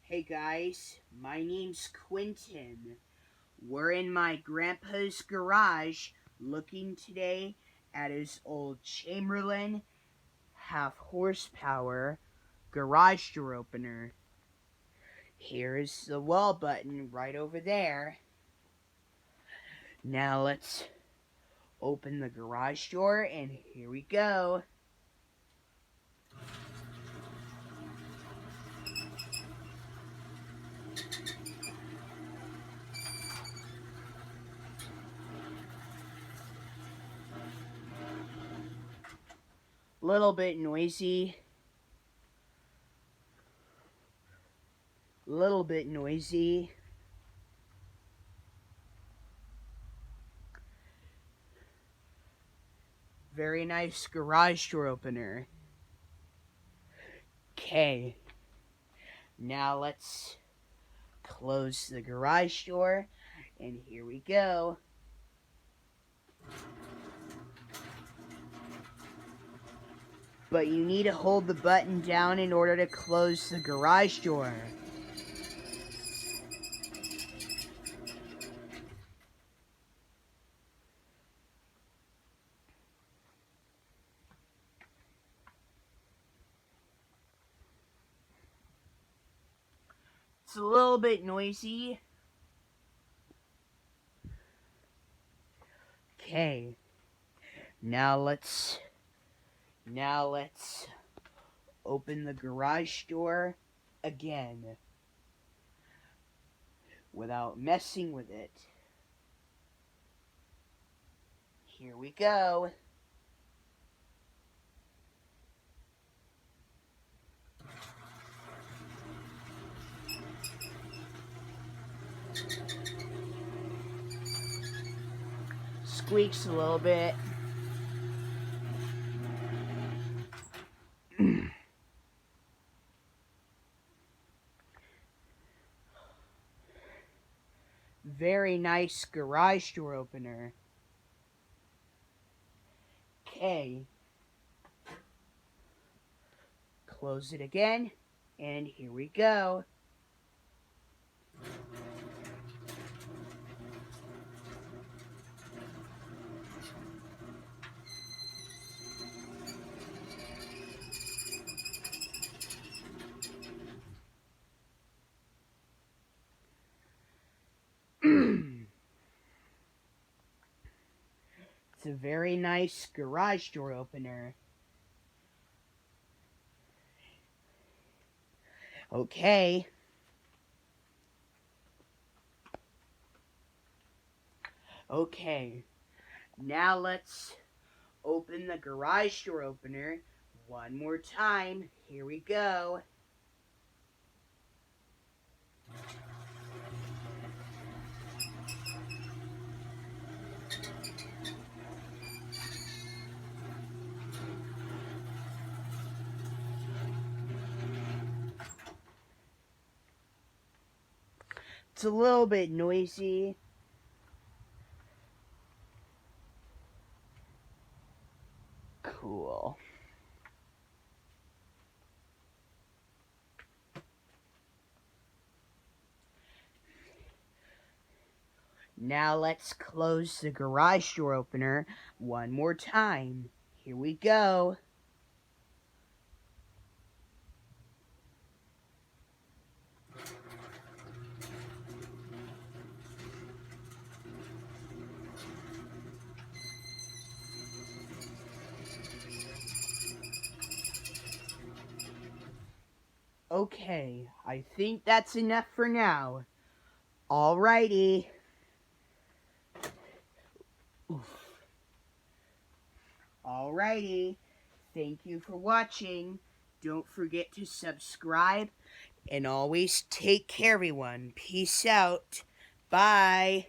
Hey guys, my name's Quentin. We're in my grandpa's garage looking today at his old Chamberlain half horsepower garage door opener. Here's the wall button right over there. Now let's open the garage door and here we go. Little bit noisy. Little bit noisy. Very nice garage door opener. Okay. Now let's close the garage door and here we go. But you need to hold the button down in order to close the garage door. It's a little bit noisy. Okay. Now let's open the garage door again without messing with it. Here we go. Squeaks a little bit. Very nice garage door opener. Okay. Close it again, and here we go. It's a very nice garage door opener. Okay. Okay. Now let's open the garage door opener one more time. Here we go. It's a little bit noisy. Cool. Now let's close the garage door opener one more time. Here we go. Okay, I think that's enough for now. Alrighty. Alrighty. Thank you for watching. Don't forget to subscribe and always take care, everyone. Peace out. Bye.